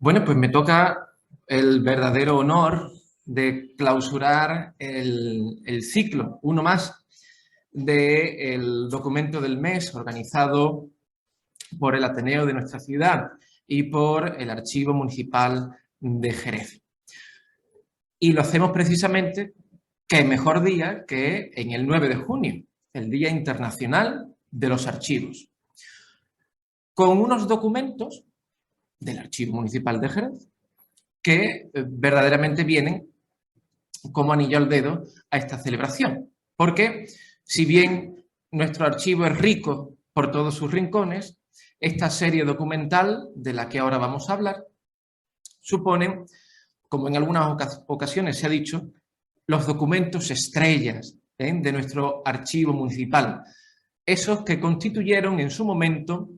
Bueno, pues me toca el verdadero honor de clausurar el ciclo, uno más, del documento del mes organizado por el Ateneo de nuestra ciudad y por el Archivo Municipal de Jerez. Y lo hacemos precisamente, qué mejor día que en el 9 de junio, el Día Internacional de los Archivos, con unos documentos del Archivo Municipal de Jerez que verdaderamente vienen como anillo al dedo a esta celebración. Porque si bien nuestro archivo es rico por todos sus rincones, esta serie documental de la que ahora vamos a hablar supone, como en algunas ocasiones se ha dicho, los documentos estrellas de nuestro archivo municipal, esos que constituyeron en su momento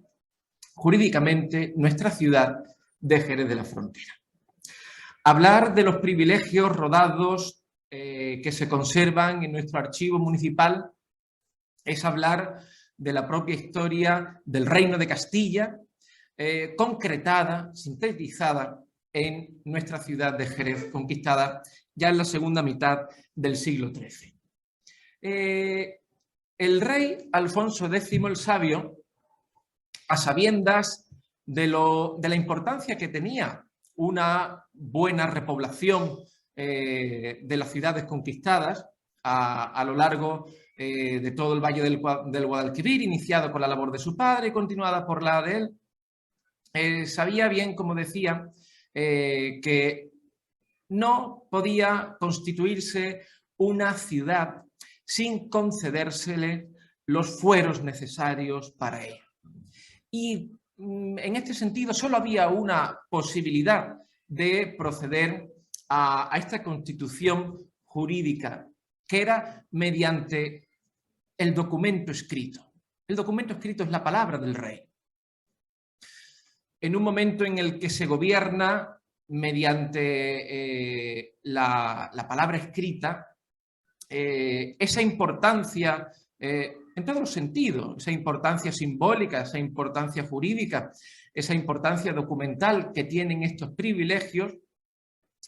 jurídicamente nuestra ciudad de Jerez de la Frontera. Hablar de los privilegios rodados que se conservan en nuestro archivo municipal es hablar de la propia historia del Reino de Castilla, concretada, sintetizada en nuestra ciudad de Jerez, conquistada ya en la segunda mitad del siglo XIII. El rey Alfonso X el Sabio, a sabiendas de la importancia que tenía una buena repoblación de las ciudades conquistadas a lo largo de todo el valle del Guadalquivir, iniciado por la labor de su padre y continuada por la de él, sabía bien, como decía, que no podía constituirse una ciudad sin concedérsele los fueros necesarios para ello. Y en este sentido solo había una posibilidad de proceder a esta constitución jurídica, que era mediante el documento escrito. El documento escrito es la palabra del rey. En un momento en el que se gobierna mediante la palabra escrita, esa importancia en todos los sentidos, esa importancia simbólica, esa importancia jurídica, esa importancia documental que tienen estos privilegios,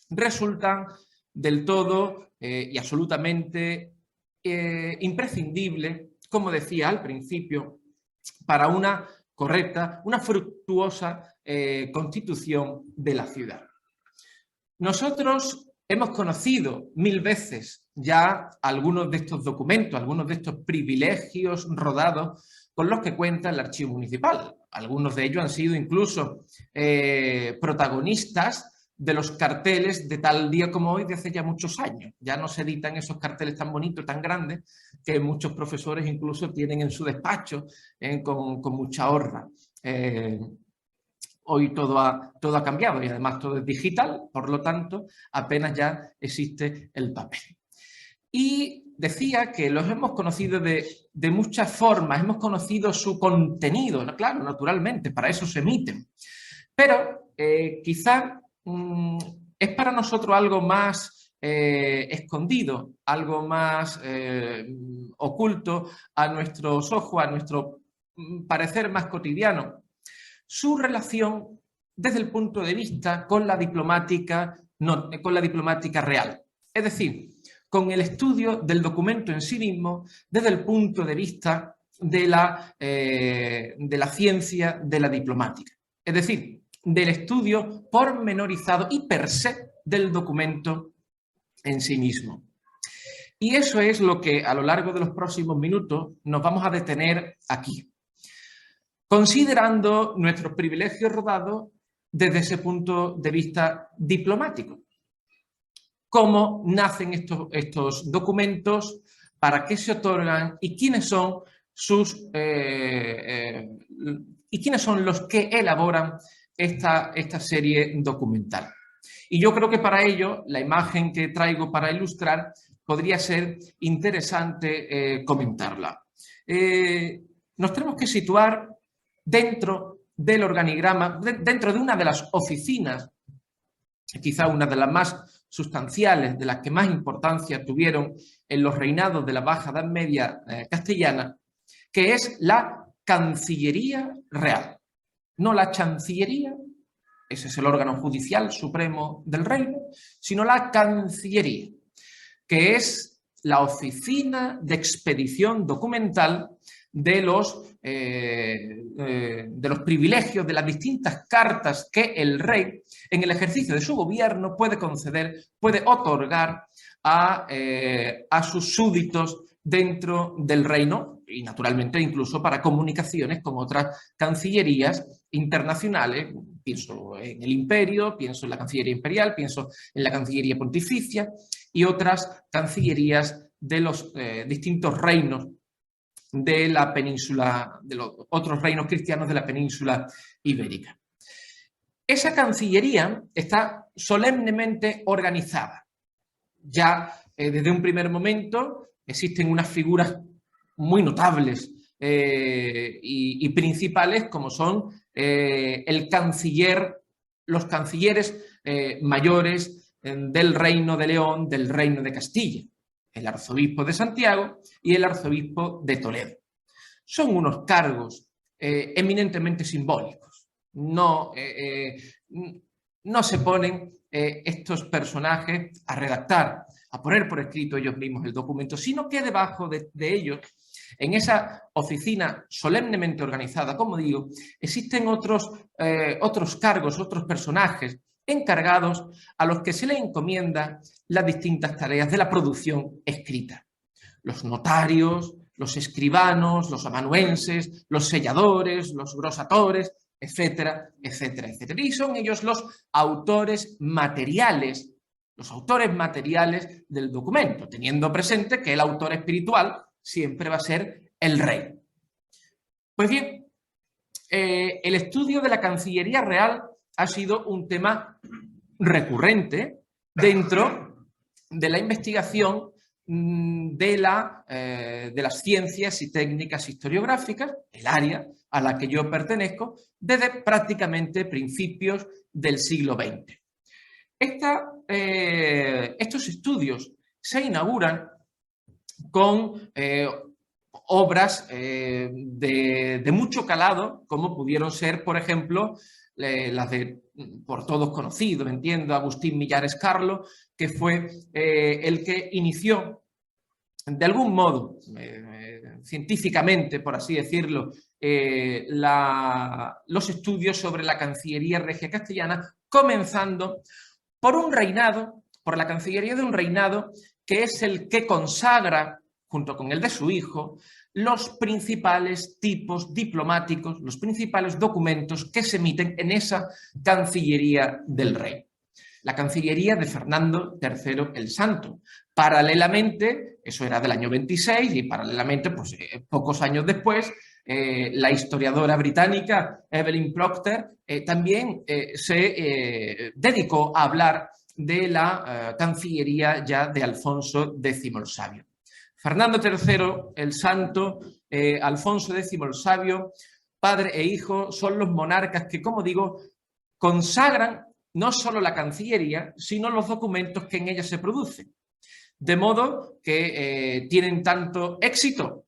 resultan del todo y absolutamente imprescindible, como decía al principio, para una correcta, una fructuosa constitución de la ciudad. Nosotros hemos conocido 1000 veces ya algunos de estos documentos, algunos de estos privilegios rodados con los que cuenta el archivo municipal. Algunos de ellos han sido incluso protagonistas de los carteles de tal día como hoy de hace ya muchos años. Ya no se editan esos carteles tan bonitos, tan grandes, que muchos profesores incluso tienen en su despacho con mucha honra. Hoy todo ha cambiado y además todo es digital, por lo tanto, apenas ya existe el papel. Y decía que los hemos conocido de muchas formas, hemos conocido su contenido, claro, naturalmente, para eso se emiten. Pero quizá es para nosotros algo más escondido, algo más oculto a nuestros ojos, a nuestro parecer más cotidiano, su relación desde el punto de vista con la diplomática real. Es decir, con el estudio del documento en sí mismo desde el punto de vista de la ciencia de la diplomática. Es decir, del estudio pormenorizado y per se del documento en sí mismo. Y eso es lo que a lo largo de los próximos minutos nos vamos a detener aquí, considerando nuestros privilegios rodados desde ese punto de vista diplomático. Cómo nacen estos documentos, para qué se otorgan y quiénes son los que elaboran esta serie documental. Y yo creo que para ello la imagen que traigo para ilustrar podría ser interesante comentarla. Nos tenemos que situar dentro del organigrama, dentro de una de las oficinas, quizá una de las más sustanciales, de las que más importancia tuvieron en los reinados de la Baja Edad Media castellana, que es la Cancillería Real. No la Chancillería, ese es el órgano judicial supremo del reino, sino la Cancillería, que es la oficina de expedición documental de los privilegios, de las distintas cartas que el rey, en el ejercicio de su gobierno, puede conceder, puede otorgar a sus súbditos dentro del reino y, naturalmente, incluso para comunicaciones con otras cancillerías internacionales. Pienso en el imperio, pienso en la Cancillería Imperial, pienso en la Cancillería Pontificia y otras cancillerías de los distintos reinos de la península, de los otros reinos cristianos de la península ibérica. Esa Cancillería está solemnemente organizada. Ya desde un primer momento existen unas figuras muy notables y principales, como son el canciller, los cancilleres mayores del Reino de León, del Reino de Castilla, el arzobispo de Santiago y el arzobispo de Toledo. Son unos cargos eminentemente simbólicos. No se ponen estos personajes a redactar, a poner por escrito ellos mismos el documento, sino que debajo de ellos, en esa oficina solemnemente organizada, como digo, existen otros cargos, otros personajes encargados a los que se les encomienda las distintas tareas de la producción escrita. Los notarios, los escribanos, los amanuenses, los selladores, los grosatores, etcétera, etcétera, etcétera. Y son ellos los autores materiales del documento, teniendo presente que el autor espiritual siempre va a ser el rey. Pues bien, el estudio de la Cancillería Real ha sido un tema recurrente dentro de la investigación de las ciencias y técnicas historiográficas, el área a la que yo pertenezco, desde prácticamente principios del siglo XX. Estos estudios se inauguran con obras de mucho calado, como pudieron ser, por ejemplo, las de, por todos conocidos, entiendo, Agustín Millares Carlo, que fue el que inició, de algún modo, científicamente, por así decirlo, los estudios sobre la Cancillería Regia Castellana, comenzando por la Cancillería de un reinado que es el que consagra, junto con el de su hijo, los principales tipos diplomáticos, los principales documentos que se emiten en esa Cancillería del Rey. La Cancillería de Fernando III el Santo. Paralelamente, eso era del año 26, y paralelamente, pues, pocos años después, la historiadora británica Evelyn Procter también se dedicó a hablar de la Cancillería ya de Alfonso X el Sabio. Fernando III el Santo, Alfonso X el Sabio, padre e hijo, son los monarcas que, como digo, consagran no solo la Cancillería, sino los documentos que en ella se producen. De modo que tienen tanto éxito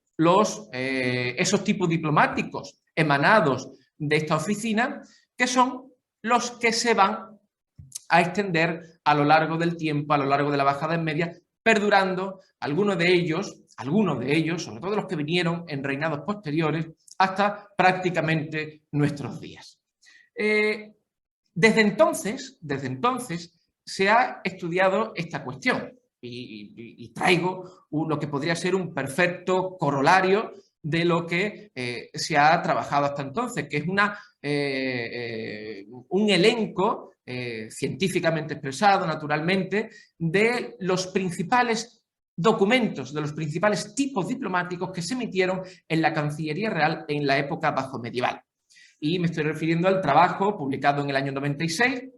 esos tipos diplomáticos emanados de esta oficina, que son los que se van a extender a lo largo del tiempo, a lo largo de la Baja Edad Media, perdurando algunos de ellos, sobre todo los que vinieron en reinados posteriores, hasta prácticamente nuestros días. Desde entonces se ha estudiado esta cuestión y traigo lo que podría ser un perfecto corolario de lo que se ha trabajado hasta entonces, que es un elenco científicamente expresado, naturalmente, de los principales documentos, de los principales tipos diplomáticos que se emitieron en la Cancillería Real en la época bajomedieval. Y me estoy refiriendo al trabajo publicado en el año 96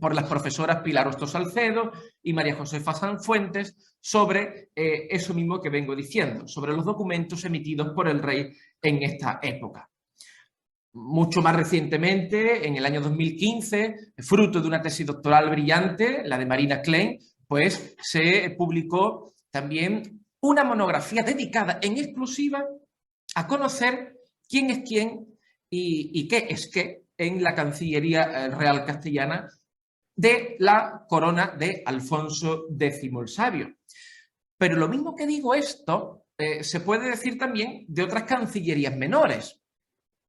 por las profesoras Pilar Hostos Salcedo y María Josefa Sanfuentes sobre eso mismo que vengo diciendo, sobre los documentos emitidos por el rey en esta época. Mucho más recientemente, en el año 2015, fruto de una tesis doctoral brillante, la de Marina Klein, pues se publicó también una monografía dedicada en exclusiva a conocer quién es quién y qué es qué en la Cancillería Real Castellana de la corona de Alfonso X el Sabio. Pero lo mismo que digo esto, se puede decir también de otras cancillerías menores.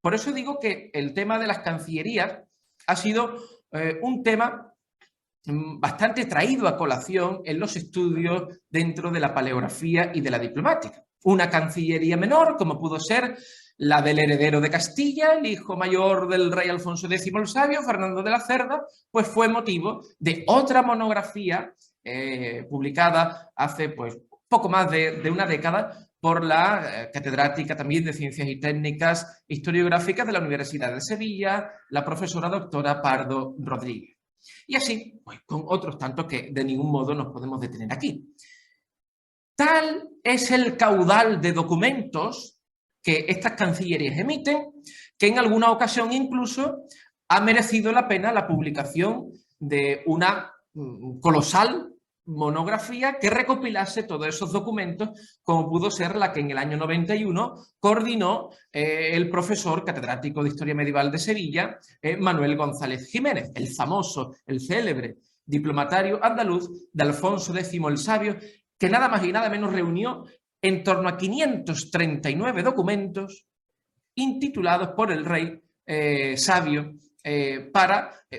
Por eso digo que el tema de las cancillerías ha sido un tema bastante traído a colación en los estudios dentro de la paleografía y de la diplomática. Una cancillería menor, como pudo ser la del heredero de Castilla, el hijo mayor del rey Alfonso X el Sabio, Fernando de la Cerda, pues fue motivo de otra monografía publicada hace pues poco más de una década por la catedrática también de Ciencias y Técnicas Historiográficas de la Universidad de Sevilla, la profesora doctora Pardo Rodríguez. Y así, pues con otros tantos que de ningún modo nos podemos detener aquí. Tal es el caudal de documentos que estas cancillerías emiten, que en alguna ocasión incluso ha merecido la pena la publicación de una colosal monografía que recopilase todos esos documentos, como pudo ser la que en el año 91 coordinó el profesor catedrático de Historia Medieval de Sevilla, Manuel González Jiménez, el famoso, el célebre diplomatario andaluz de Alfonso X el Sabio, que nada más y nada menos reunió en torno a 539 documentos intitulados por el rey sabio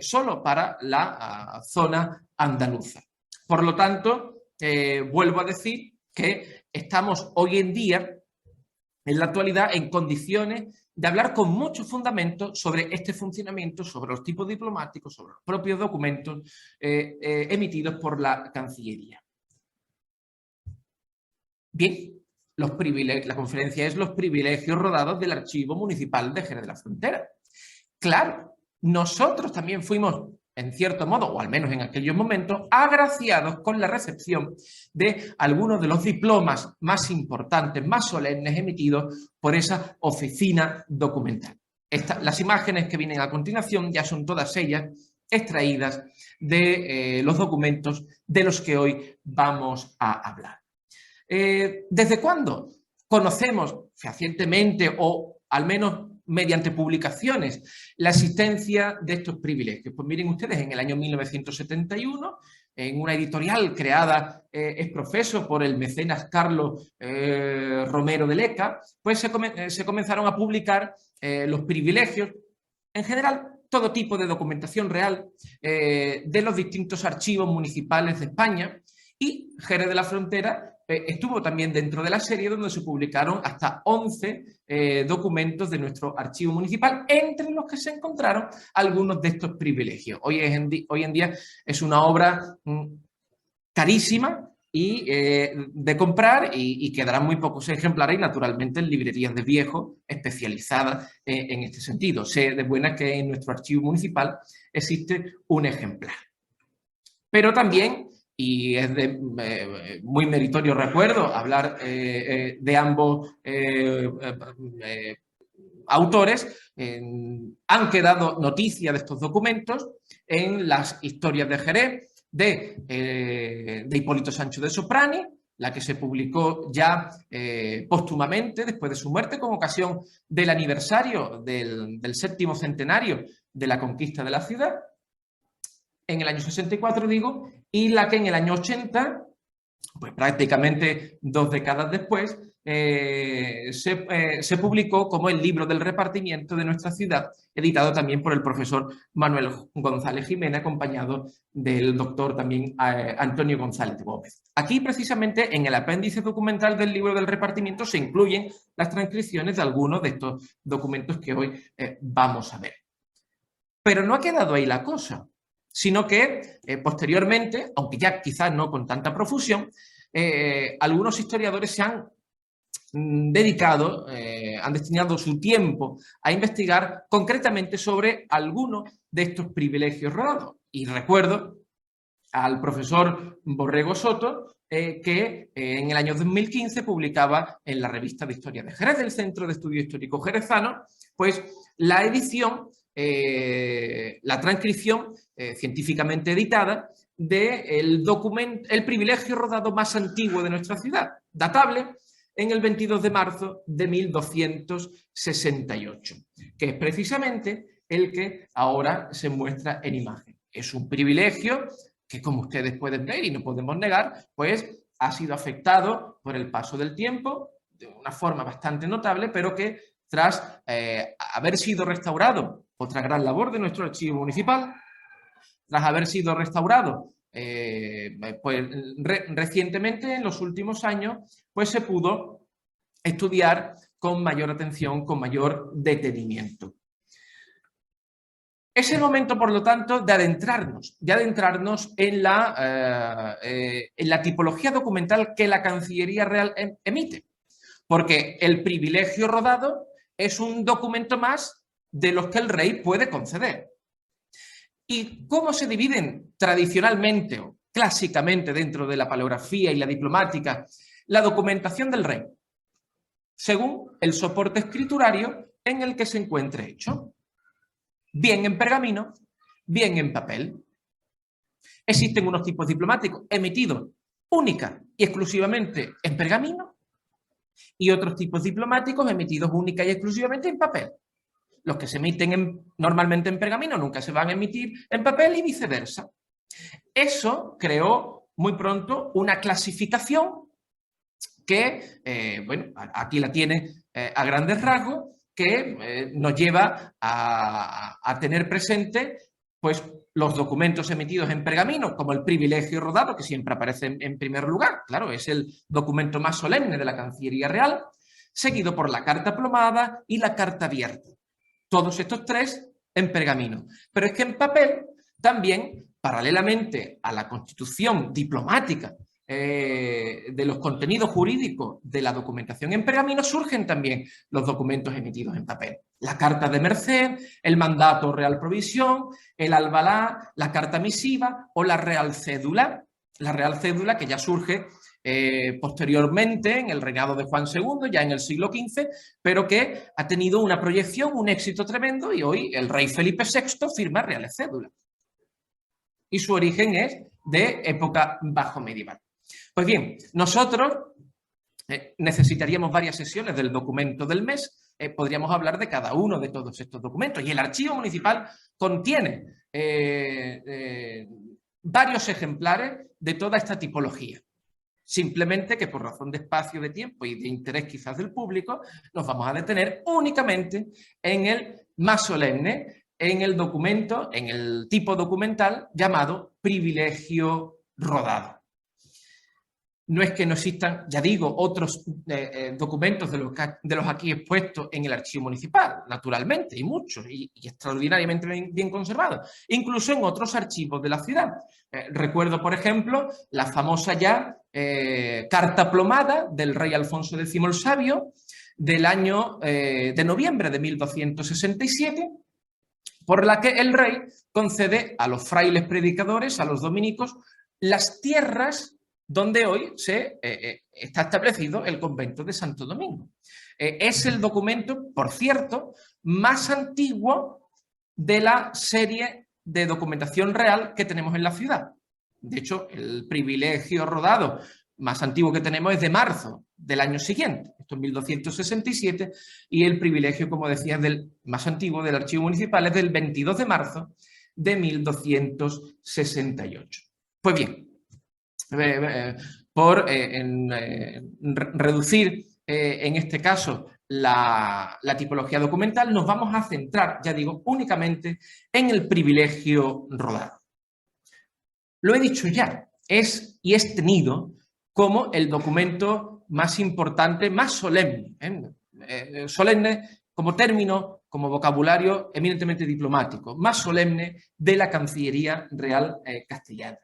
solo para la zona andaluza. Por lo tanto, vuelvo a decir que estamos hoy en día, en la actualidad, en condiciones de hablar con mucho fundamento sobre este funcionamiento, sobre los tipos diplomáticos, sobre los propios documentos emitidos por la Cancillería. Bien, la conferencia es los privilegios rodados del Archivo Municipal de Jerez de la Frontera. Claro, nosotros también fuimos, en cierto modo, o al menos en aquellos momentos, agraciados con la recepción de algunos de los diplomas más importantes, más solemnes emitidos por esa oficina documental. Las imágenes que vienen a continuación ya son todas ellas extraídas de los documentos de los que hoy vamos a hablar. ¿Desde cuándo conocemos fehacientemente o al menos mediante publicaciones la existencia de estos privilegios? Pues miren ustedes, en el año 1971, en una editorial creada ex profeso por el mecenas Carlos Romero de Leca, pues se comenzaron a publicar los privilegios, en general, todo tipo de documentación real de los distintos archivos municipales de España, y Jerez de la Frontera estuvo también dentro de la serie, donde se publicaron hasta 11 documentos de nuestro archivo municipal, entre los que se encontraron algunos de estos privilegios. Hoy en día es una obra carísima y de comprar, y quedarán muy pocos ejemplares, y naturalmente en librerías de viejo especializadas en este sentido. Sé de buena que en nuestro archivo municipal existe un ejemplar. Pero también, y es de muy meritorio recuerdo hablar de ambos autores, han quedado noticia de estos documentos en las historias de Jerez de Hipólito Sancho de Soprani, la que se publicó ya póstumamente después de su muerte, con ocasión del aniversario del 7º centenario de la conquista de la ciudad, en el año 64, digo, y la que en el año 80, pues prácticamente 2 décadas después, se publicó como el libro del repartimiento de nuestra ciudad, editado también por el profesor Manuel González Jiménez, acompañado del doctor también Antonio González Gómez. Aquí, precisamente, en el apéndice documental del libro del repartimiento se incluyen las transcripciones de algunos de estos documentos que hoy vamos a ver. Pero no ha quedado ahí la cosa, sino que posteriormente, aunque ya quizás no con tanta profusión, algunos historiadores se han dedicado, han destinado su tiempo a investigar concretamente sobre algunos de estos privilegios rodados. Y recuerdo al profesor Borrego Soto, que en el año 2015 publicaba en la revista de Historia de Jerez, del Centro de Estudio Histórico Jerezano, pues la edición, la transcripción científicamente editada del documento, el privilegio rodado más antiguo de nuestra ciudad, datable en el 22 de marzo de 1268. que es precisamente el que ahora se muestra en imagen. Es un privilegio que, como ustedes pueden ver y no podemos negar, pues ha sido afectado por el paso del tiempo de una forma bastante notable, pero que tras haber sido restaurado, otra gran labor de nuestro archivo municipal, tras haber sido restaurado pues, recientemente, en los últimos años, pues se pudo estudiar con mayor atención, con mayor detenimiento. Es el momento, por lo tanto, de adentrarnos en la tipología documental que la Cancillería Real emite, porque el privilegio rodado es un documento más de los que el rey puede conceder. ¿Y cómo se dividen tradicionalmente o clásicamente dentro de la paleografía y la diplomática la documentación del rey? Según el soporte escriturario en el que se encuentre hecho. Bien en pergamino, bien en papel. Existen unos tipos diplomáticos emitidos única y exclusivamente en pergamino y otros tipos diplomáticos emitidos única y exclusivamente en papel. Los que se emiten normalmente en pergamino nunca se van a emitir en papel y viceversa. Eso creó muy pronto una clasificación que, bueno, aquí la tiene a grandes rasgos, que nos lleva a tener presente pues, los documentos emitidos en pergamino, como el privilegio rodado, que siempre aparece en primer lugar. Claro, es el documento más solemne de la Cancillería Real, seguido por la carta plomada y la carta abierta. Todos estos tres en pergamino. Pero es que en papel también, paralelamente a la constitución diplomática de los contenidos jurídicos de la documentación en pergamino, surgen también los documentos emitidos en papel. La carta de merced, el mandato real provisión, el albalá, la carta misiva o la real cédula. La real cédula que ya surge posteriormente en el reinado de Juan II, ya en el siglo XV, pero que ha tenido una proyección, un éxito tremendo y hoy el rey Felipe VI firma reales cédulas. Y su origen es de época bajo medieval. Pues bien, nosotros necesitaríamos varias sesiones del documento del mes, podríamos hablar de cada uno de todos estos documentos y el archivo municipal contiene varios ejemplares de toda esta tipología. Simplemente que por razón de espacio, de tiempo y de interés quizás del público, nos vamos a detener únicamente en el más solemne, en el documento, en el tipo documental llamado privilegio rodado. No es que no existan, ya digo, otros documentos de los aquí expuestos en el archivo municipal, naturalmente, y muchos, y extraordinariamente bien conservados, incluso en otros archivos de la ciudad. Recuerdo, por ejemplo, la famosa ya carta plomada del rey Alfonso X el Sabio del año de noviembre de 1267, por la que el rey concede a los frailes predicadores, a los dominicos, las tierras donde hoy está establecido el convento de Santo Domingo. Es el documento, por cierto, más antiguo de la serie de documentación real que tenemos en la ciudad. De hecho, el privilegio rodado más antiguo que tenemos es de marzo del año siguiente, esto es 1267, y el privilegio, como decía, más antiguo del archivo municipal es del 22 de marzo de 1268. Pues bien, por reducir en este caso la tipología documental, nos vamos a centrar, ya digo, únicamente en el privilegio rodado. Lo he dicho ya, es tenido como el documento más importante, más solemne, solemne como término, como vocabulario eminentemente diplomático, más solemne de la Cancillería Real castellana.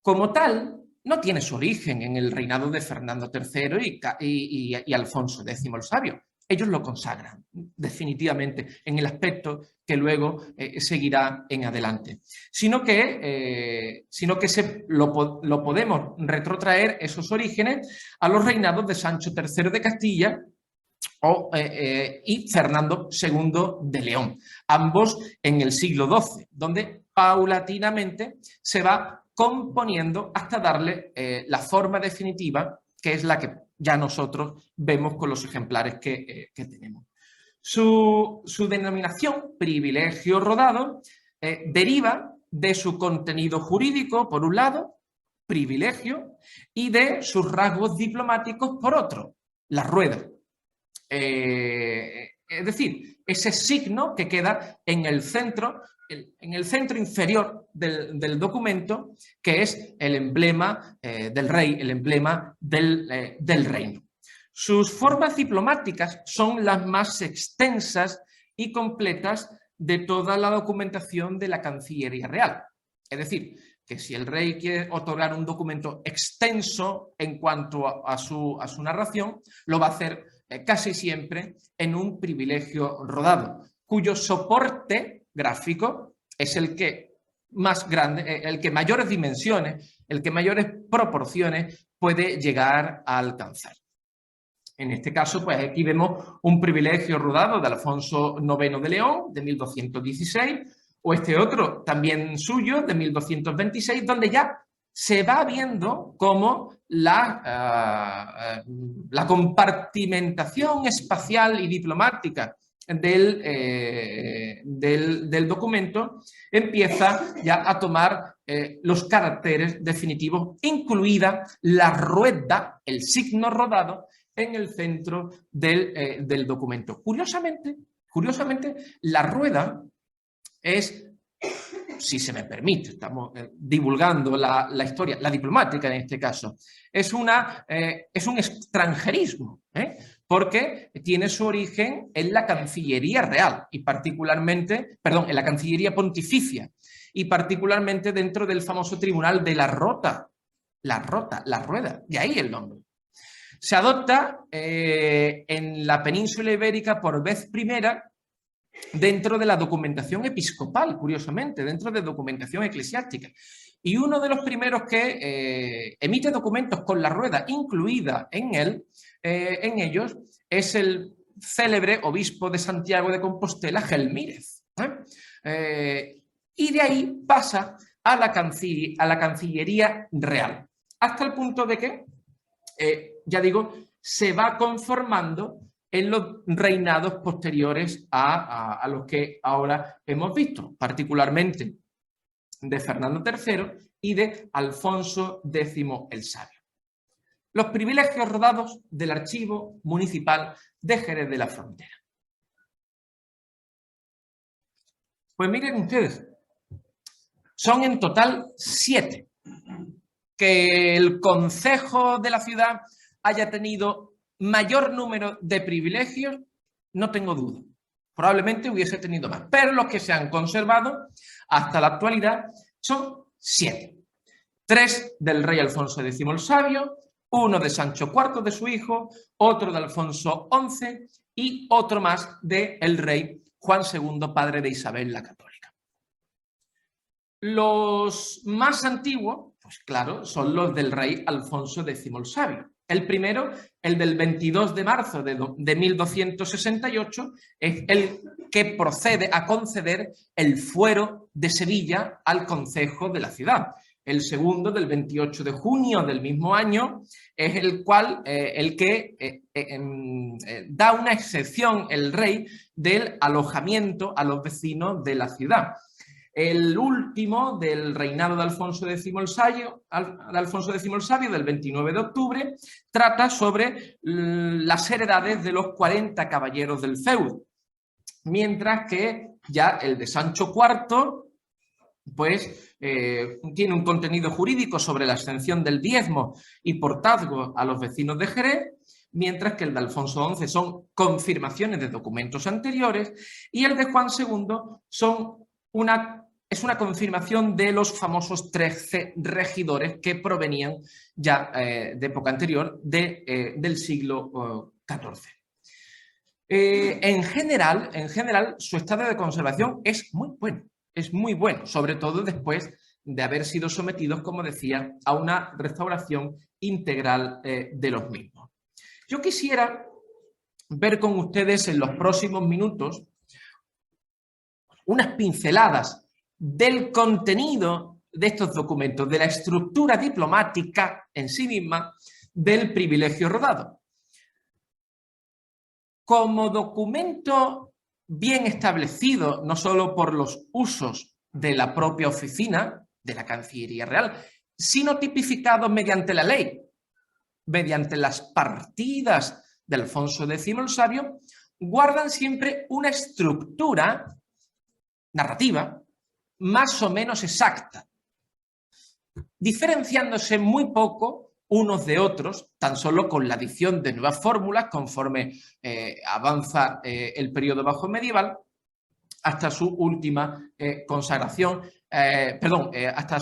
Como tal, no tiene su origen en el reinado de Fernando III y Alfonso X el Sabio. Ellos lo consagran definitivamente en el aspecto que luego seguirá en adelante. Sino que lo podemos retrotraer esos orígenes a los reinados de Sancho III de Castilla y Fernando II de León, ambos en el siglo XII, donde paulatinamente se va componiendo hasta darle la forma definitiva, que es la que ya nosotros vemos con los ejemplares que tenemos. Su denominación, privilegio rodado, deriva de su contenido jurídico, por un lado, privilegio, y de sus rasgos diplomáticos, por otro, la rueda. Es decir, ese signo que queda en el centro inferior del documento, que es el emblema del rey, el emblema del reino. Sus formas diplomáticas son las más extensas y completas de toda la documentación de la Cancillería Real. Es decir, que si el rey quiere otorgar un documento extenso en cuanto a su narración, lo va a hacer casi siempre en un privilegio rodado, cuyo soporte gráfico es el que más grande, el que mayores dimensiones, el que mayores proporciones puede llegar a alcanzar. En este caso, pues aquí vemos un privilegio rodado de Alfonso IX de León, de 1216, o este otro, también suyo, de 1226, donde ya se va viendo cómo la compartimentación espacial y diplomática del documento empieza ya a tomar los caracteres definitivos, incluida la rueda, el signo rodado, en el centro del documento. Curiosamente, la rueda es, si se me permite, estamos divulgando la historia, la diplomática en este caso, es un extranjerismo, porque tiene su origen en la Cancillería Real y particularmente, perdón, en la Cancillería Pontificia y particularmente dentro del famoso Tribunal de la Rueda, de ahí el nombre. Se adopta en la península ibérica por vez primera dentro de la documentación episcopal, curiosamente, dentro de documentación eclesiástica. Y uno de los primeros que emite documentos con la rueda incluida en ellos es el célebre obispo de Santiago de Compostela, Gelmírez. Y de ahí pasa a la Cancillería Real, hasta el punto de que ya digo, se va conformando en los reinados posteriores a los que ahora hemos visto, particularmente de Fernando III y de Alfonso X el Sabio. Los privilegios rodados del Archivo Municipal de Jerez de la Frontera. Pues miren ustedes, son en total 7. Que el concejo de la ciudad haya tenido mayor número de privilegios, no tengo duda. Probablemente hubiese tenido más, pero los que se han conservado hasta la actualidad son 7. 3 del rey Alfonso X el Sabio, 1 de Sancho IV de su hijo, otro de Alfonso XI y otro más del rey Juan II, padre de Isabel la Católica. Los más antiguos, pues claro, son los del rey Alfonso X el Sabio. El primero, el del 22 de marzo de 1268, es el que procede a conceder el fuero de Sevilla al concejo de la ciudad. El segundo, del 28 de junio del mismo año, es el que da una excepción el rey del alojamiento a los vecinos de la ciudad. El último del reinado de Alfonso X el Sabio, del 29 de octubre, trata sobre las heredades de los 40 caballeros del feudo, mientras que ya el de Sancho IV pues, tiene un contenido jurídico sobre la exención del diezmo y portazgo a los vecinos de Jerez, mientras que el de Alfonso XI son confirmaciones de documentos anteriores y el de Juan II es una confirmación de los famosos 13 regidores que provenían ya de época anterior del siglo XIV. En general, su estado de conservación es muy bueno, sobre todo después de haber sido sometidos, como decía, a una restauración integral de los mismos. Yo quisiera ver con ustedes en los próximos minutos unas pinceladas del contenido de estos documentos, de la estructura diplomática en sí misma del privilegio rodado. como documento bien establecido, no solo por los usos de la propia oficina, de la Cancillería Real, sino tipificado mediante la ley, mediante las partidas de Alfonso X el Sabio, guardan siempre una estructura narrativa más o menos exacta, diferenciándose muy poco unos de otros, tan solo con la adición de nuevas fórmulas conforme avanza el periodo bajo medieval, hasta su última consagración, hasta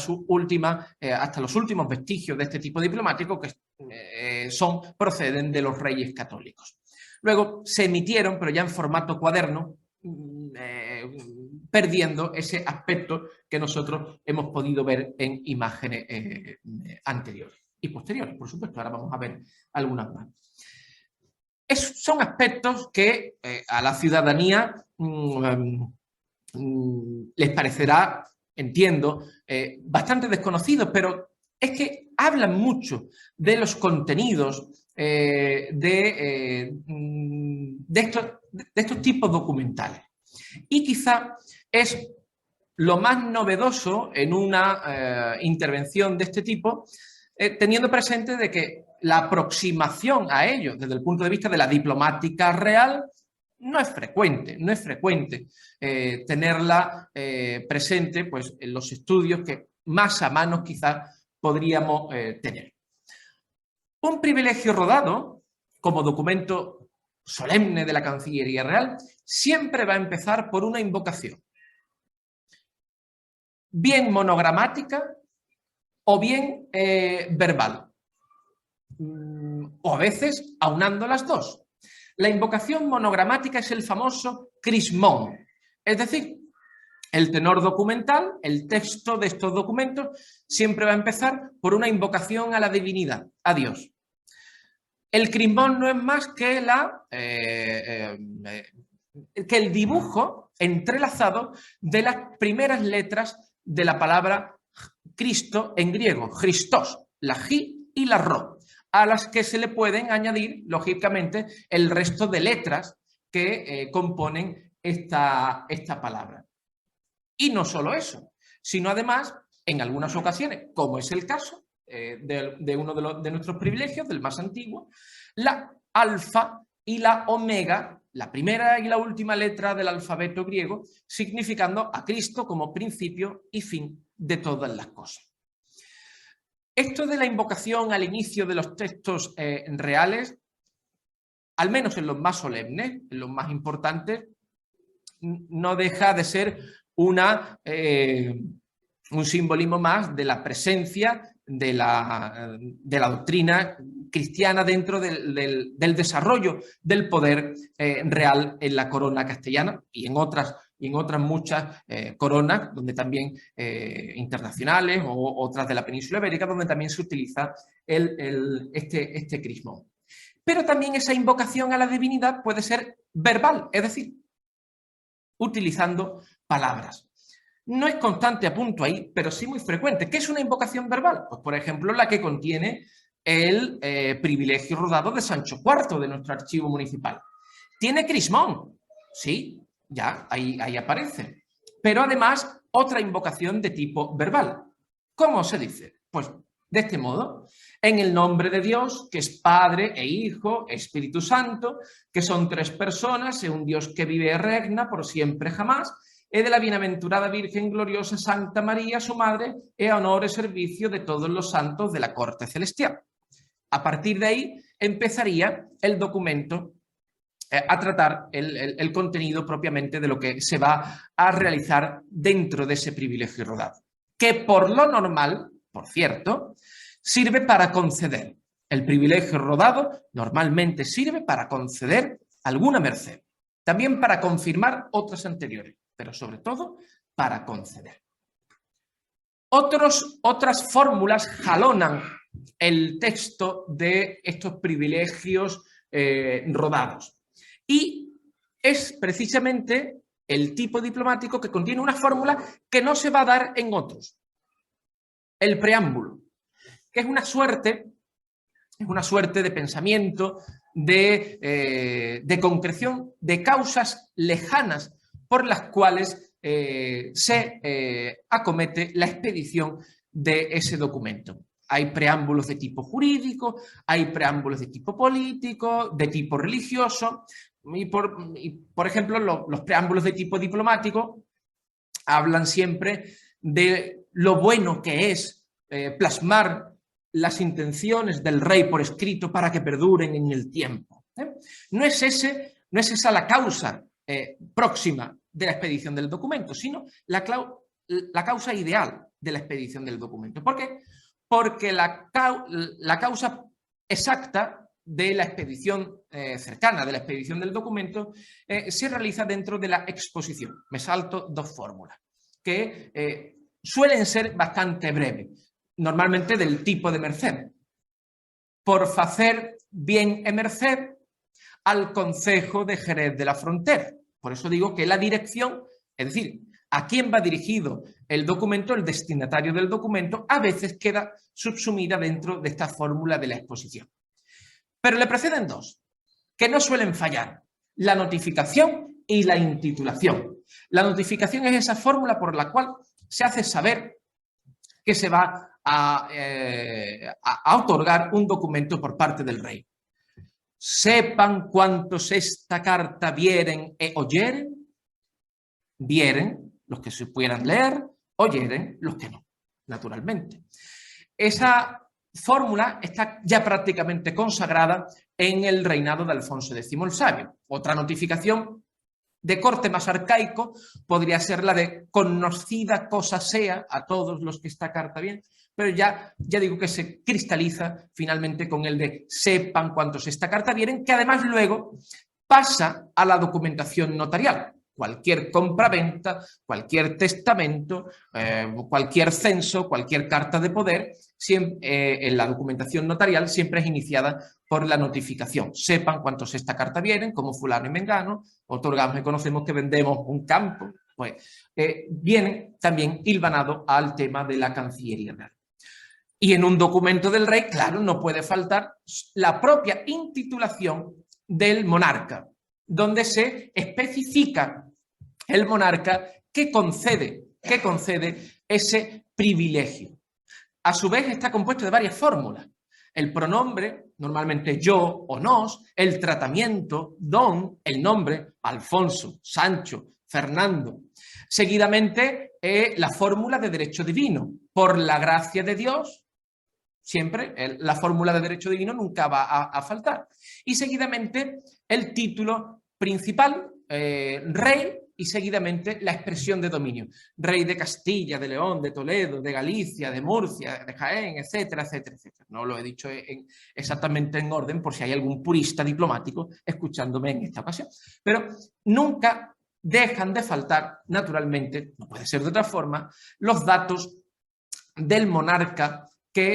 los últimos vestigios de este tipo diplomático que proceden de los reyes católicos. Luego se emitieron, pero ya en formato cuaderno, perdiendo ese aspecto que nosotros hemos podido ver en imágenes anteriores y posteriores, por supuesto. Ahora vamos a ver algunas más. Son aspectos que a la ciudadanía les parecerá, entiendo, bastante desconocidos, pero es que hablan mucho de los contenidos de estos tipos documentales. Y quizá es lo más novedoso en una intervención de este tipo, teniendo presente de que la aproximación a ellos desde el punto de vista de la diplomática real no es frecuente tenerla presente pues, en los estudios que más a mano quizás podríamos tener. Un privilegio rodado, como documento solemne de la Cancillería Real, siempre va a empezar por una invocación, bien monogramática o bien verbal, o a veces aunando las dos. La invocación monogramática es el famoso crismón, es decir, el tenor documental, el texto de estos documentos, siempre va a empezar por una invocación a la divinidad, a Dios. El crismón no es más que el dibujo entrelazado de las primeras letras de la palabra Cristo en griego, Christos, la ji y la ro, a las que se le pueden añadir, lógicamente, el resto de letras que componen esta palabra. Y no solo eso, sino además, en algunas ocasiones, como es el caso de uno de nuestros privilegios, del más antiguo, la alfa y la omega, la primera y la última letra del alfabeto griego, significando a Cristo como principio y fin de todas las cosas. Esto de la invocación al inicio de los textos reales, al menos en los más solemnes, en los más importantes, no deja de ser un simbolismo más de la presencia de la doctrina cristiana dentro del desarrollo del poder real en la corona castellana y en otras muchas coronas, donde también internacionales o otras de la península ibérica, donde también se utiliza este crismón. Pero también esa invocación a la divinidad puede ser verbal, es decir, utilizando palabras. No es constante a punto ahí, pero sí muy frecuente. ¿Qué es una invocación verbal? Pues, por ejemplo, la que contiene el privilegio rodado de Sancho IV de nuestro archivo municipal. ¿Tiene crismón? Sí, ya, ahí aparece. Pero además, otra invocación de tipo verbal. ¿Cómo se dice? Pues de este modo: en el nombre de Dios, que es Padre e Hijo, Espíritu Santo, que son tres personas, es un Dios que vive y regna por siempre jamás, e de la bienaventurada Virgen gloriosa Santa María, su Madre, e a honor y servicio de todos los santos de la corte celestial. A partir de ahí empezaría el documento a tratar el contenido propiamente de lo que se va a realizar dentro de ese privilegio rodado, que por lo normal, por cierto, sirve para conceder. El privilegio rodado normalmente sirve para conceder alguna merced, también para confirmar otras anteriores, pero sobre todo para conceder. Otras fórmulas jalonan el texto de estos privilegios rodados. Y es precisamente el tipo diplomático que contiene una fórmula que no se va a dar en otros. El preámbulo, que es una suerte Es una suerte de pensamiento, de concreción, de causas lejanas por las cuales se acomete la expedición de ese documento. Hay preámbulos de tipo jurídico, hay preámbulos de tipo político, de tipo religioso, y por ejemplo, los preámbulos de tipo diplomático hablan siempre de lo bueno que es plasmar las intenciones del rey por escrito para que perduren en el tiempo. No es esa la causa próxima de la expedición del documento, sino la causa ideal de la expedición del documento. ¿Por qué? Porque la causa exacta de la expedición cercana, de la expedición del documento, se realiza dentro de la exposición. Me salto dos fórmulas que suelen ser bastante breves, normalmente del tipo de merced. Por facer bien e merced al Concejo de Jerez de la Frontera. Por eso digo que la dirección, es decir, a quién va dirigido el documento, el destinatario del documento, a veces queda subsumida dentro de esta fórmula de la exposición. Pero le preceden dos, que no suelen fallar: la notificación y la intitulación. La notificación es esa fórmula por la cual se hace saber que se va a otorgar un documento por parte del rey. Sepan cuantos esta carta vieren e oyeren, vieren los que se puedan leer, oyeren los que no, naturalmente. Esa fórmula está ya prácticamente consagrada en el reinado de Alfonso X el Sabio. Otra notificación de corte más arcaico podría ser la de conocida cosa sea a todos los que esta carta viene, pero ya digo que se cristaliza finalmente con el de sepan cuántos esta carta vienen, que además luego pasa a la documentación notarial. Cualquier compraventa, cualquier testamento, cualquier censo, cualquier carta de poder, siempre, en la documentación notarial siempre es iniciada por la notificación. Sepan cuántos esta carta vienen, como fulano y mengano, otorgamos y conocemos que vendemos un campo, pues viene también hilvanado al tema de la Cancillería Real. Y en un documento del rey, claro, no puede faltar la propia intitulación del monarca, donde se especifica el monarca que concede ese privilegio. A su vez está compuesto de varias fórmulas. El pronombre, normalmente yo o nos, el tratamiento, don, el nombre, Alfonso, Sancho, Fernando. Seguidamente, la fórmula de derecho divino, por la gracia de Dios. Siempre la fórmula de derecho divino nunca va a faltar. Y seguidamente el título principal, rey, y seguidamente la expresión de dominio. Rey de Castilla, de León, de Toledo, de Galicia, de Murcia, de Jaén, etcétera, etcétera, etcétera. No lo he dicho exactamente en orden por si hay algún purista diplomático escuchándome en esta ocasión. Pero nunca dejan de faltar, naturalmente, no puede ser de otra forma, los datos del monarca que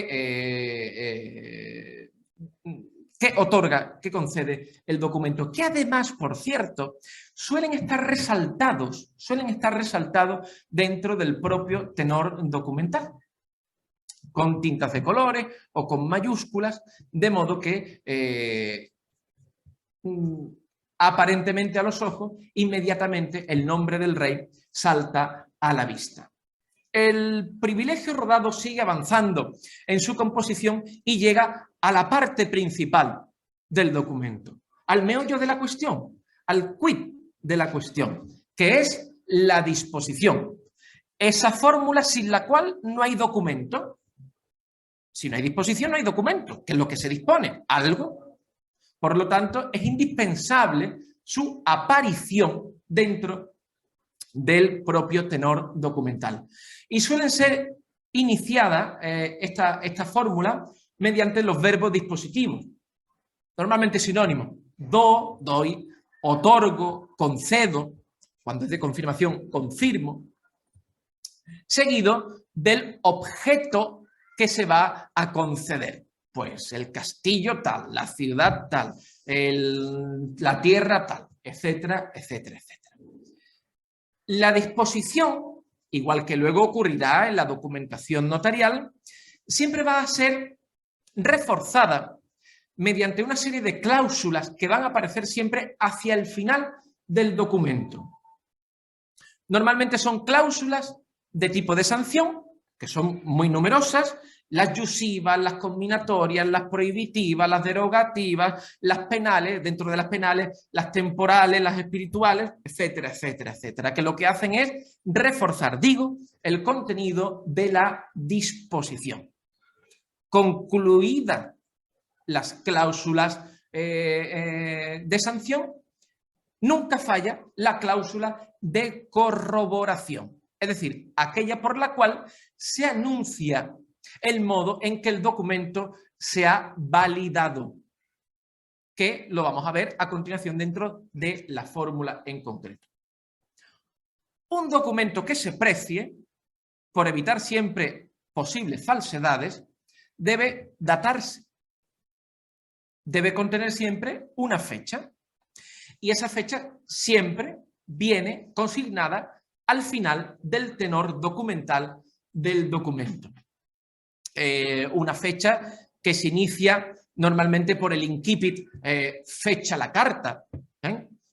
otorga, que concede el documento, que además, por cierto, suelen estar resaltados dentro del propio tenor documental, con tintas de colores o con mayúsculas, de modo que aparentemente a los ojos, inmediatamente el nombre del rey salta a la vista. El privilegio rodado sigue avanzando en su composición y llega a la parte principal del documento, al meollo de la cuestión, al quid de la cuestión, que es la disposición. Esa fórmula sin la cual no hay documento. Si no hay disposición, no hay documento, que es lo que se dispone, algo. Por lo tanto, es indispensable su aparición dentro del propio tenor documental. Y suelen ser iniciadas esta fórmula mediante los verbos dispositivos, normalmente sinónimos: do, doy, otorgo, concedo, cuando es de confirmación, confirmo, seguido del objeto que se va a conceder. Pues el castillo tal, la ciudad tal, la tierra tal, etcétera, etcétera, etcétera. La disposición, igual que luego ocurrirá en la documentación notarial, siempre va a ser reforzada mediante una serie de cláusulas que van a aparecer siempre hacia el final del documento. Normalmente son cláusulas de tipo de sanción, que son muy numerosas, las yusivas, las combinatorias, las prohibitivas, las derogativas, las penales, dentro de las penales, las temporales, las espirituales, etcétera, etcétera, etcétera, que lo que hacen es reforzar, digo, el contenido de la disposición. Concluidas las cláusulas de sanción, nunca falla la cláusula de corroboración, es decir, aquella por la cual se anuncia el modo en que el documento se ha validado, que lo vamos a ver a continuación dentro de la fórmula en concreto. Un documento que se precie, por evitar siempre posibles falsedades, debe datarse, debe contener siempre una fecha, y esa fecha siempre viene consignada al final del tenor documental del documento. Una fecha que se inicia normalmente por el incipit, fecha la carta,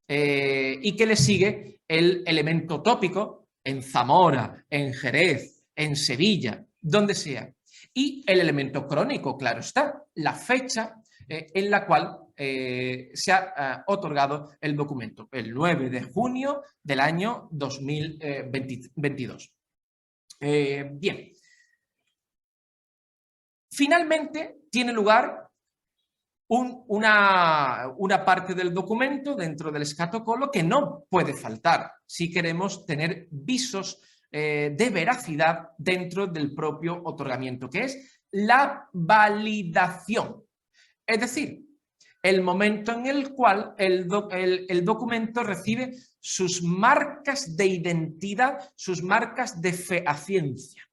y que le sigue el elemento tópico en Zamora, en Jerez, en Sevilla, donde sea. Y el elemento crónico, claro está, la fecha en la cual se ha otorgado el documento, el 9 de junio del año 2022. Bien. Finalmente, tiene lugar una parte del documento dentro del escatocolo que no puede faltar si queremos tener visos de veracidad dentro del propio otorgamiento, que es la validación. Es decir, el momento en el cual el documento recibe sus marcas de identidad, sus marcas de fehaciencia.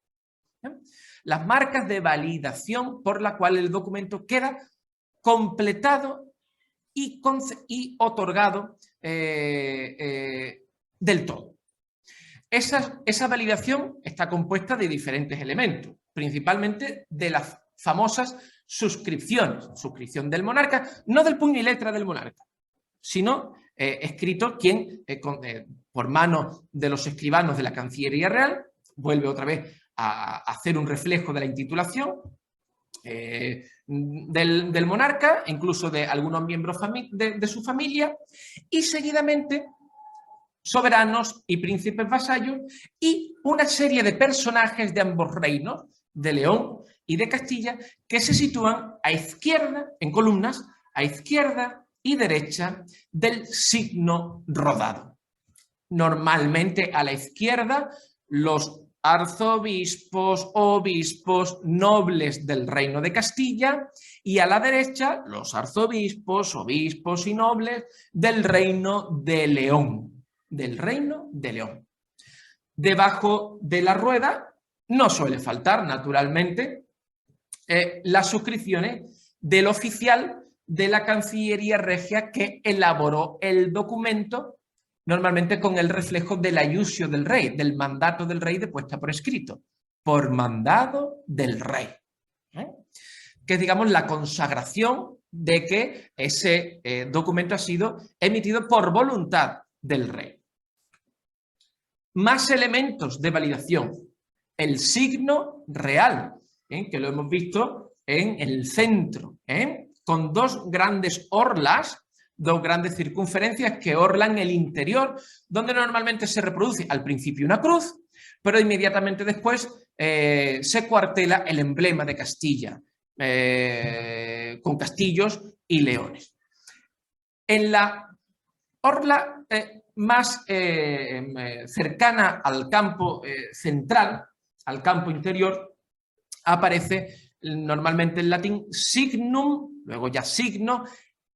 Las marcas de validación por la cual el documento queda completado y otorgado del todo. Esa validación está compuesta de diferentes elementos, principalmente de las famosas suscripciones. Suscripción del monarca, no del puño y letra del monarca, sino escrito por mano de los escribanos de la Cancillería Real, vuelve otra vez a hacer un reflejo de la intitulación del monarca, incluso de algunos miembros de su familia, y seguidamente soberanos y príncipes vasallos y una serie de personajes de ambos reinos, de León y de Castilla, que se sitúan a izquierda, en columnas, a izquierda y derecha del signo rodado. Normalmente a la izquierda los arzobispos, obispos, nobles del reino de Castilla, y a la derecha los arzobispos, obispos y nobles del reino de León. Del reino de León. Debajo de la rueda no suele faltar, naturalmente, las suscripciones del oficial de la Cancillería Regia que elaboró el documento, normalmente con el reflejo del iusio del rey, del mandato del rey de puesta por escrito, por mandado del rey. Que es, digamos, la consagración de que ese documento ha sido emitido por voluntad del rey. Más elementos de validación. El signo real, que lo hemos visto en el centro, con dos grandes orlas, dos grandes circunferencias que orlan el interior, donde normalmente se reproduce al principio una cruz, pero inmediatamente después se cuartela el emblema de Castilla, con castillos y leones. En la orla más cercana al campo central, al campo interior, aparece normalmente en latín signum, luego ya signo,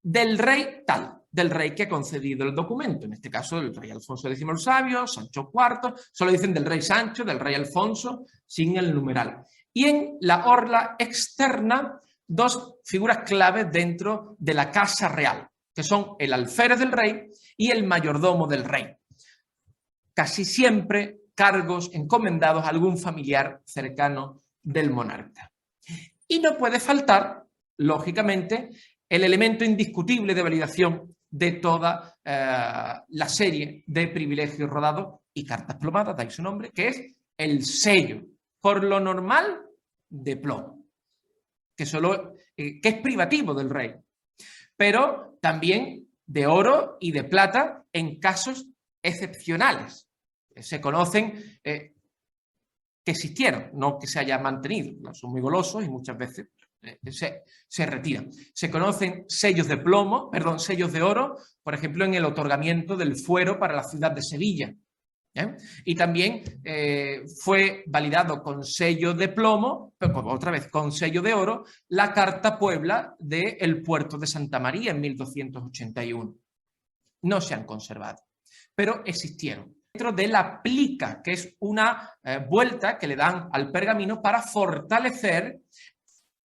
del rey tal, del rey que ha concedido el documento, en este caso el rey Alfonso X el Sabio, Sancho IV, solo dicen del rey Sancho, del rey Alfonso, sin el numeral. Y en la orla externa, dos figuras claves dentro de la casa real, que son el alférez del rey y el mayordomo del rey. Casi siempre cargos encomendados a algún familiar cercano del monarca. Y no puede faltar, lógicamente, el elemento indiscutible de validación de toda la serie de privilegios rodados y cartas plomadas, de ahí su nombre, que es el sello, por lo normal, de plomo, que es privativo del rey, pero también de oro y de plata en casos excepcionales. Se conocen que existieron, no que se haya mantenido. Son muy golosos y muchas veces se retiran. Se conocen sellos de plomo, perdón, sellos de oro, por ejemplo, en el otorgamiento del fuero para la ciudad de Sevilla. Y también fue validado con sello de plomo, pero otra vez con sello de oro, la Carta Puebla del puerto de Santa María en 1281. No se han conservado, pero existieron. Dentro de la plica, que es una vuelta que le dan al pergamino para fortalecer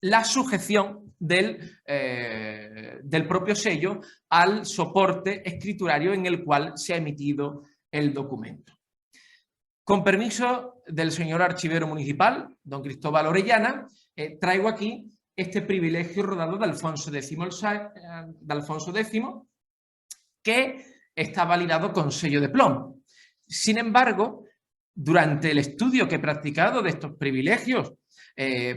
la sujeción del propio sello al soporte escriturario en el cual se ha emitido el documento. Con permiso del señor archivero municipal, don Cristóbal Orellana, traigo aquí este privilegio rodado de Alfonso X, que está validado con sello de plomo. Sin embargo, durante el estudio que he practicado de estos privilegios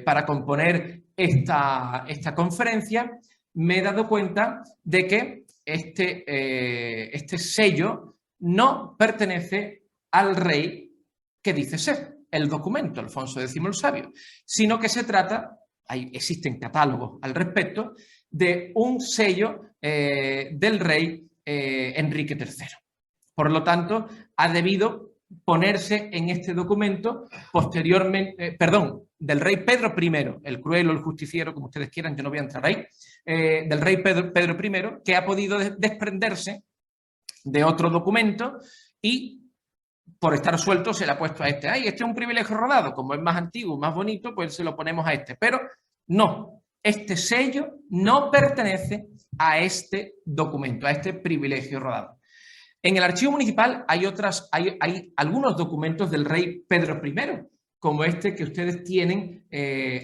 para componer esta conferencia, me he dado cuenta de que este sello no pertenece al rey que dice ser el documento, Alfonso X el Sabio, sino que se trata, existen catálogos al respecto, de un sello del rey Enrique III. Por lo tanto, ha debido ponerse en este documento posteriormente, del rey Pedro I, el cruel o el justiciero, como ustedes quieran, yo no voy a entrar ahí, del rey Pedro I, que ha podido desprenderse de otro documento y por estar suelto se le ha puesto a este. Este es un privilegio rodado, como es más antiguo, más bonito, pues se lo ponemos a este. Pero no, este sello no pertenece a este documento, a este privilegio rodado. En el archivo municipal hay algunos documentos del rey Pedro I, como este que ustedes tienen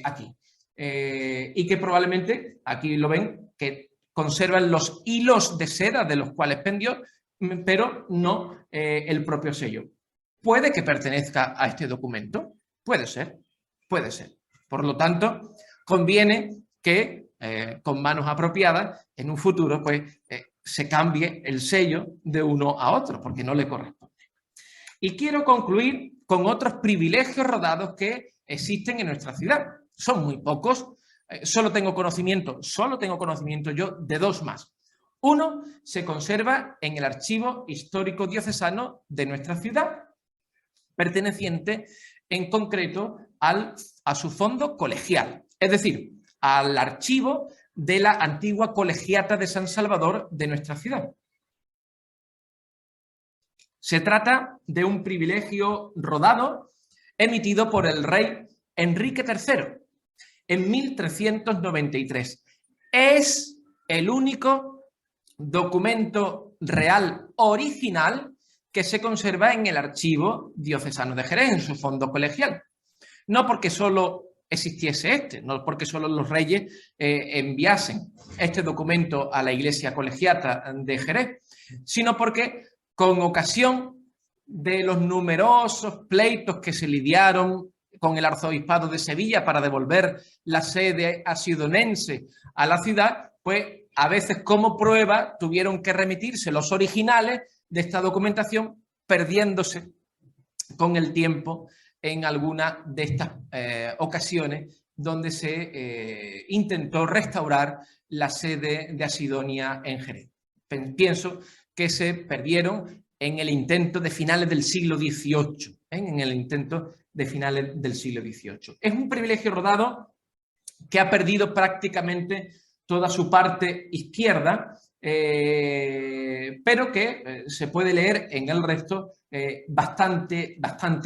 aquí. Y que probablemente, aquí lo ven, que conservan los hilos de seda de los cuales pendió, pero no el propio sello. ¿Puede que pertenezca a este documento? Puede ser, puede ser. Por lo tanto, conviene que con manos apropiadas, en un futuro, pues se cambie el sello de uno a otro, porque no le corresponde. Y quiero concluir con otros privilegios rodados que existen en nuestra ciudad. Son muy pocos, solo tengo conocimiento yo de dos más. Uno se conserva en el Archivo Histórico Diocesano de nuestra ciudad, perteneciente en concreto a su fondo colegial, es decir, al archivo de la antigua colegiata de San Salvador de nuestra ciudad. Se trata de un privilegio rodado emitido por el rey Enrique III en 1393. Es el único documento real original que se conserva en el Archivo Diocesano de Jerez, en su fondo colegial. No porque solo existiese no porque solo los reyes enviasen este documento a la Iglesia Colegiata de Jerez, sino porque con ocasión de los numerosos pleitos que se lidiaron con el arzobispado de Sevilla para devolver la sede asidonense a la ciudad, pues a veces como prueba tuvieron que remitirse los originales de esta documentación, perdiéndose con el tiempo en alguna de estas ocasiones donde se intentó restaurar la sede de Asidonia en Jerez. Pienso que se perdieron en el intento de finales del siglo XVIII, en el intento de finales del siglo XVIII. Es un privilegio rodado que ha perdido prácticamente toda su parte izquierda, pero que se puede leer en el resto bastante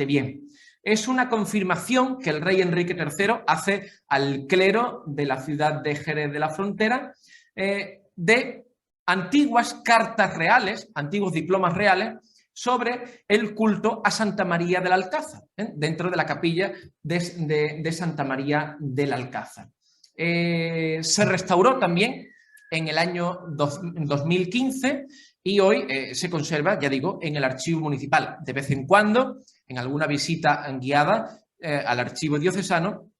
bien. Es una confirmación que el rey Enrique III hace al clero de la ciudad de Jerez de la Frontera de antiguas cartas reales, antiguos diplomas reales, sobre el culto a Santa María del Alcázar, dentro de la capilla de Santa María del Alcázar. Se restauró también en el año 2015 y hoy se conserva, ya digo, en el archivo municipal. De vez en cuando, en alguna visita guiada al archivo diocesano,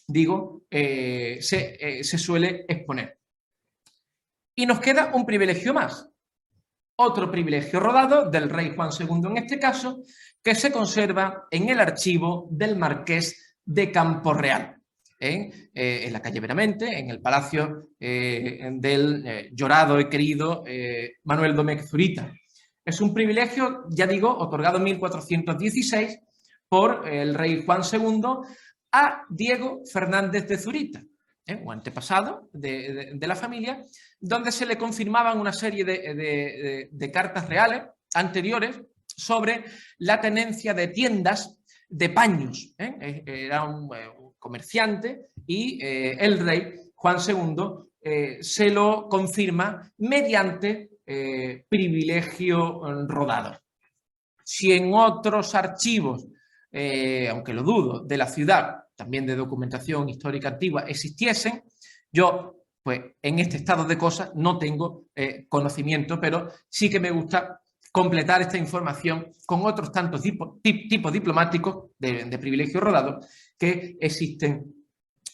digo, se suele exponer. Y nos queda un privilegio más. Otro privilegio rodado del rey Juan II en este caso, que se conserva en el archivo del Marqués de Camporreal, en la calle Benavente, en el palacio del llorado y querido Manuel Domecq Zurita. Es un privilegio, ya digo, otorgado en 1416 por el rey Juan II a Diego Fernández de Zurita, un antepasado de la familia, donde se le confirmaban una serie de cartas reales anteriores sobre la tenencia de tiendas de paños. Era un comerciante y el rey Juan II se lo confirma mediante privilegio rodado. Si en otros archivos, aunque lo dudo, de la ciudad, también de documentación histórica antigua, existiesen, yo, pues en este estado de cosas no tengo conocimiento, pero sí que me gusta completar esta información con otros tantos tipos diplomáticos de privilegio rodado que existen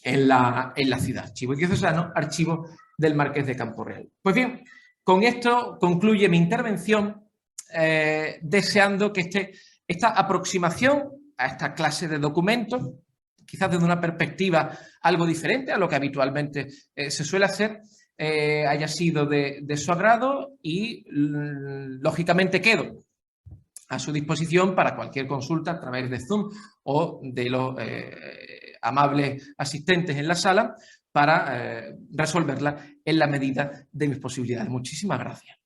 en la ciudad. Archivo diocesano, archivo del Marqués de Camporreal. Pues bien, con esto concluye mi intervención, deseando que esta aproximación a esta clase de documentos, quizás desde una perspectiva algo diferente a lo que habitualmente se suele hacer, haya sido de su agrado y, lógicamente, quedo a su disposición para cualquier consulta a través de Zoom o de los amables asistentes en la sala para resolverla en la medida de mis posibilidades. Muchísimas gracias.